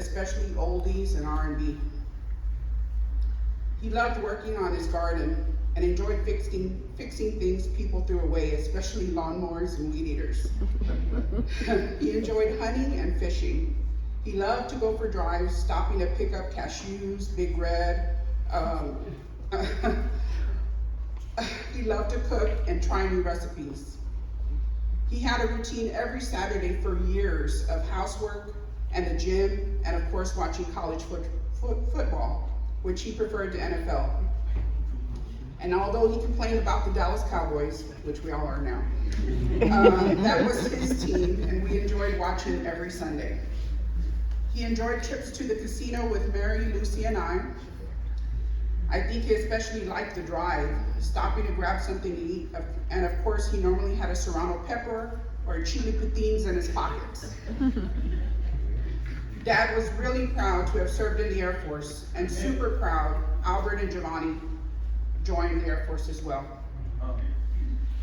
especially oldies and R&B. He loved working on his garden and enjoyed fixing things people threw away, especially lawnmowers and weed eaters. He enjoyed hunting and fishing. He loved to go for drives, stopping to pick up cashews, Big Red. He loved to cook and try new recipes. He had a routine every Saturday for years of housework and the gym, and of course watching college football, which he preferred to NFL. And although he complained about the Dallas Cowboys, which we all are now, that was his team, and we enjoyed watching it every Sunday. He enjoyed trips to the casino with Mary, Lucy, and I think he especially liked the drive, stopping to grab something to eat, and of course he normally had a serrano pepper or chili patines in his pockets. Dad was really proud to have served in the Air Force, and super proud Albert and Giovanni joined the Air Force as well.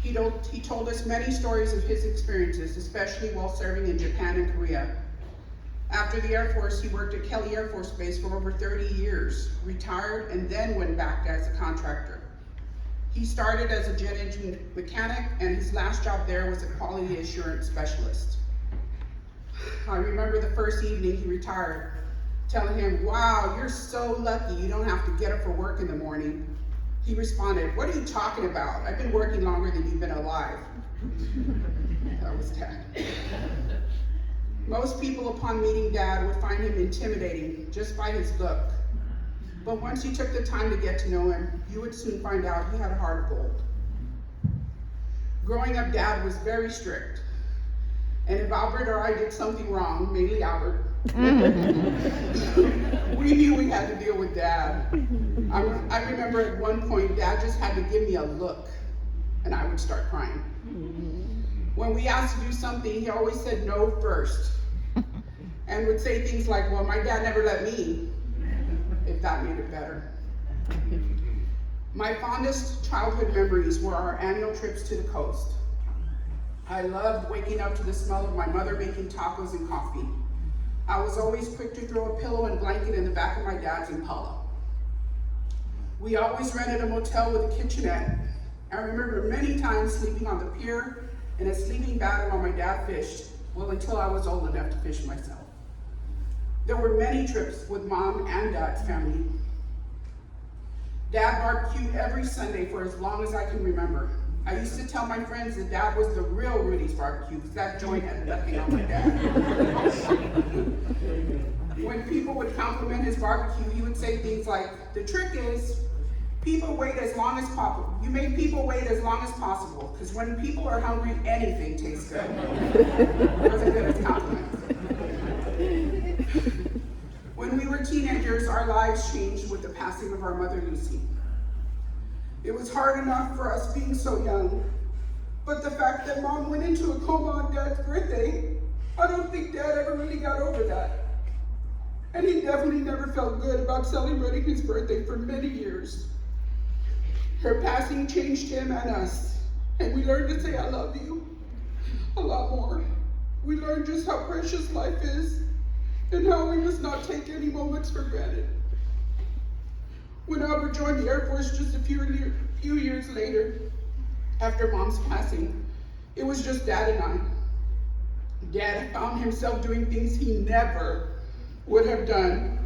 He told us many stories of his experiences, especially while serving in Japan and Korea. After the Air Force, he worked at Kelly Air Force Base for over 30 years, retired, and then went back as a contractor. He started as a jet engine mechanic, and his last job there was a quality assurance specialist. I remember the first evening he retired, telling him, "Wow, you're so lucky you don't have to get up for work in the morning." He responded, "What are you talking about? I've been working longer than you've been alive." That was Dad. Most people upon meeting Dad would find him intimidating just by his look. But once you took the time to get to know him, you would soon find out he had a heart of gold. Growing up, Dad was very strict. And if Albert or I did something wrong, mainly Albert, we knew we had to deal with Dad. I remember at one point, Dad just had to give me a look, and I would start crying. When we asked to do something, he always said no first, and would say things like, "Well, my dad never let me," if that made it better. My fondest childhood memories were our annual trips to the coast. I loved waking up to the smell of my mother making tacos and coffee. I was always quick to throw a pillow and blanket in the back of my dad's Impala. We always rented a motel with a kitchenette. I remember many times sleeping on the pier in a sleeping bag while my dad fished, well, until I was old enough to fish myself. There were many trips with Mom and Dad's family. Dad barbecued every Sunday for as long as I can remember. I used to tell my friends that Dad was the real Rudy's barbecue, because that joint had nothing on my dad. When people would compliment his barbecue, he would say things like, "The trick is, people wait as long as possible. You make people wait as long as possible, because when people are hungry, anything tastes good." It wasn't good as compliments. When we were teenagers, our lives changed with the passing of our mother, Lucy. It was hard enough for us being so young, but the fact that Mom went into a coma on Dad's birthday, I don't think Dad ever really got over that. And he definitely never felt good about celebrating his birthday for many years. Her passing changed him and us, and we learned to say "I love you" a lot more. We learned just how precious life is and how we must not take any moments for granted. When Albert joined the Air Force just a few years later, after Mom's passing, it was just Dad and I. Dad found himself doing things he never would have done,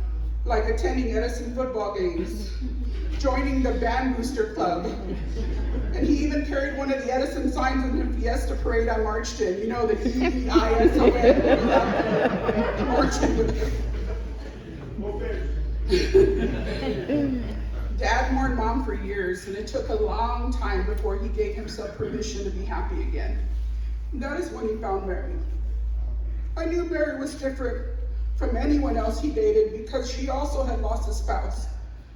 like attending Edison football games, joining the Band Booster Club, and he even carried one of the Edison signs in the Fiesta parade I marched in, you know, the EISON, marching with him. Dad mourned Mom for years, and it took a long time before he gave himself permission to be happy again. And that is when he found Mary. I knew Mary was different from anyone else he dated because she also had lost a spouse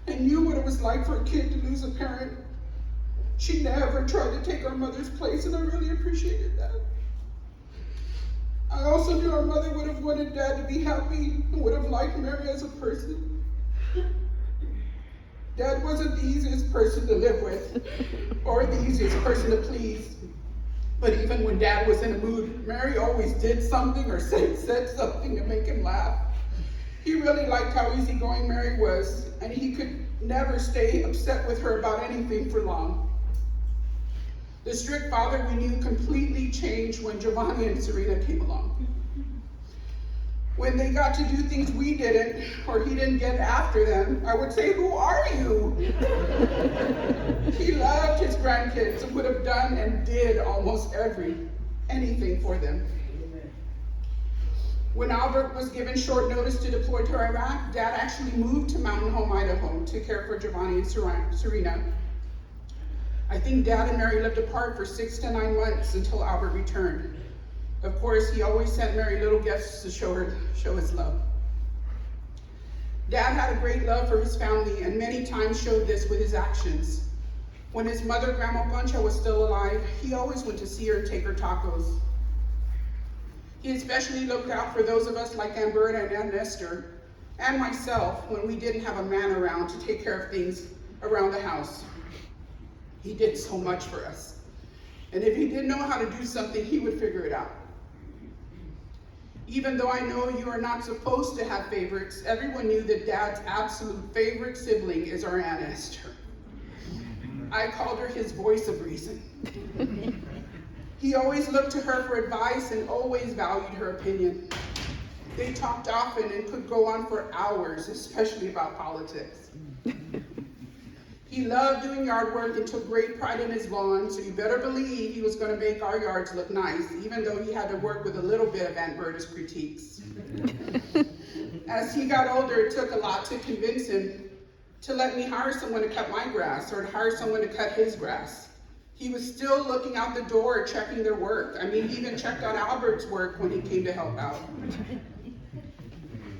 and knew what it was like for a kid to lose a parent. She never tried to take our mother's place, and I really appreciated that. I also knew our mother would have wanted Dad to be happy and would have liked Mary as a person. Dad wasn't the easiest person to live with or the easiest person to please. But even when Dad was in a mood, Mary always did something or said something to make him laugh. He really liked how easygoing Mary was, and he could never stay upset with her about anything for long. The strict father we knew completely changed when Giovanni and Serena came along. When they got to do things we didn't, or he didn't get after them, I would say, "Who are you?" He loved his grandkids and would have done and did almost anything for them. When Albert was given short notice to deploy to Iraq, Dad actually moved to Mountain Home, Idaho to care for Giovanni and Serena. I think Dad and Mary lived apart for 6 to 9 months until Albert returned. Of course, he always sent Mary little gifts to show his love. Dad had a great love for his family and many times showed this with his actions. When his mother, Grandma Concha, was still alive, he always went to see her and take her tacos. He especially looked out for those of us like Amberta and Aunt Esther and myself when we didn't have a man around to take care of things around the house. He did so much for us. And if he didn't know how to do something, he would figure it out. Even though I know you are not supposed to have favorites, everyone knew that Dad's absolute favorite sibling is our Aunt Esther. I called her his voice of reason. He always looked to her for advice and always valued her opinion. They talked often and could go on for hours, especially about politics. He loved doing yard work and took great pride in his lawn, so you better believe he was going to make our yards look nice, even though he had to work with a little bit of Aunt Berta's critiques. As he got older, it took a lot to convince him to let me hire someone to cut my grass or to hire someone to cut his grass. He was still looking out the door, checking their work. I mean, he even checked on Albert's work when he came to help out.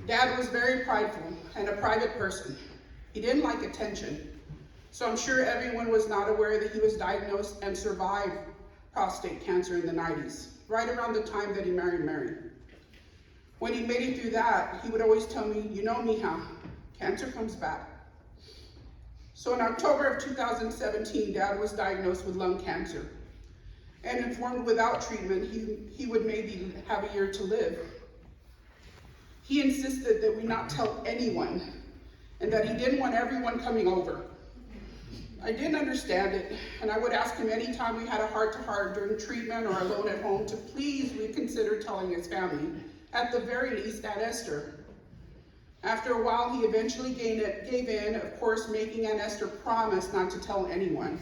Dad was very prideful and a private person. He didn't like attention. So I'm sure everyone was not aware that he was diagnosed and survived prostate cancer in the 90s, right around the time that he married Mary. When he made it through that, he would always tell me, "You know, mija, cancer comes back." So in October of 2017, Dad was diagnosed with lung cancer and informed without treatment he would maybe have a year to live. He insisted that we not tell anyone and that he didn't want everyone coming over. I didn't understand it, and I would ask him anytime we had a heart-to-heart during treatment or alone at home to please reconsider telling his family, at the very least Aunt Esther. After a while, he eventually gave in, of course, making Aunt Esther promise not to tell anyone.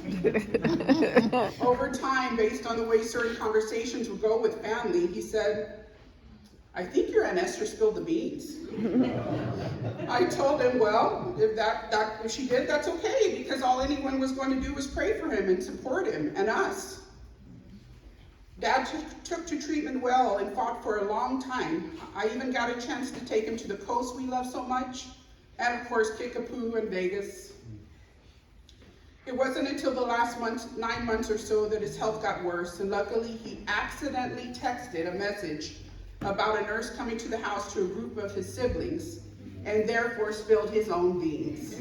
Over time, based on the way certain conversations would go with family, he said, "I think your Aunt Esther spilled the beans." I told him, well, if she did, that's okay, because all anyone was going to do was pray for him and support him and us. Dad took to treatment well and fought for a long time. I even got a chance to take him to the coast we love so much, and of course, Kickapoo and Vegas. It wasn't until the last 9 months or so that his health got worse, and luckily he accidentally texted a message about a nurse coming to the house to a group of his siblings, and therefore spilled his own beans.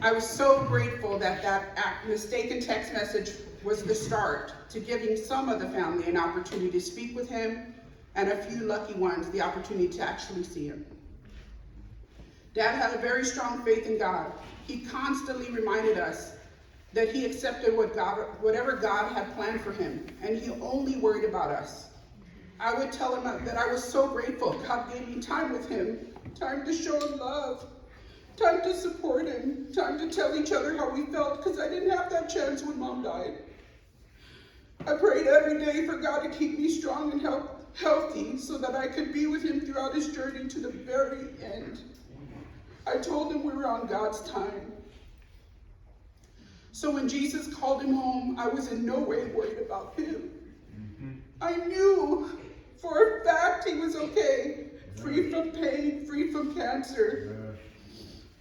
I was so grateful that mistaken text message was the start to giving some of the family an opportunity to speak with him, and a few lucky ones the opportunity to actually see him. Dad had a very strong faith in God. He constantly reminded us that he accepted whatever God had planned for him, and he only worried about us. I would tell him that I was so grateful God gave me time with him, time to show him love, time to support him, time to tell each other how we felt, because I didn't have that chance when Mom died. I prayed every day for God to keep me strong and healthy so that I could be with him throughout his journey to the very end. I told him we were on God's time. So when Jesus called him home, I was in no way worried about him. I knew for a fact he was okay, free from pain, free from cancer.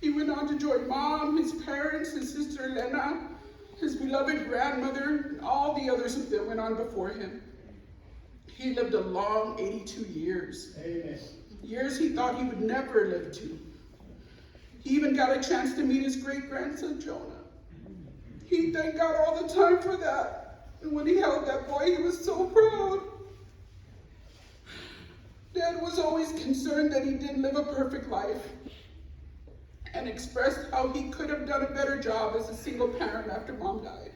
He went on to join Mom, his parents, his sister Elena, his beloved grandmother, and all the others that went on before him. He lived a long 82 years. Amen. Years he thought he would never live to. He even got a chance to meet his great-grandson, Jonah. He thanked God all the time for that. And when he held that boy, he was so proud. Dad was always concerned that he didn't live a perfect life and expressed how he could have done a better job as a single parent after Mom died.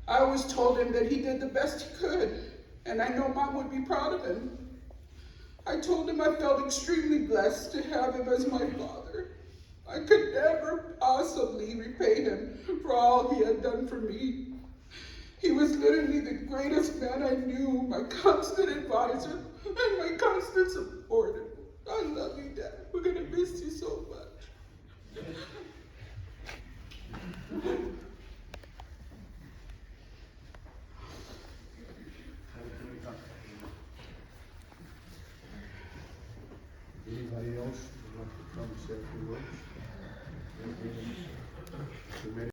I always told him that he did the best he could, and I know Mom would be proud of him. I told him I felt extremely blessed to have him as my father. I could never possibly repay him for all he had done for me. He was literally the greatest man I knew, my constant advisor, and my constant supporter. I love you, Dad. We're gonna miss you so much.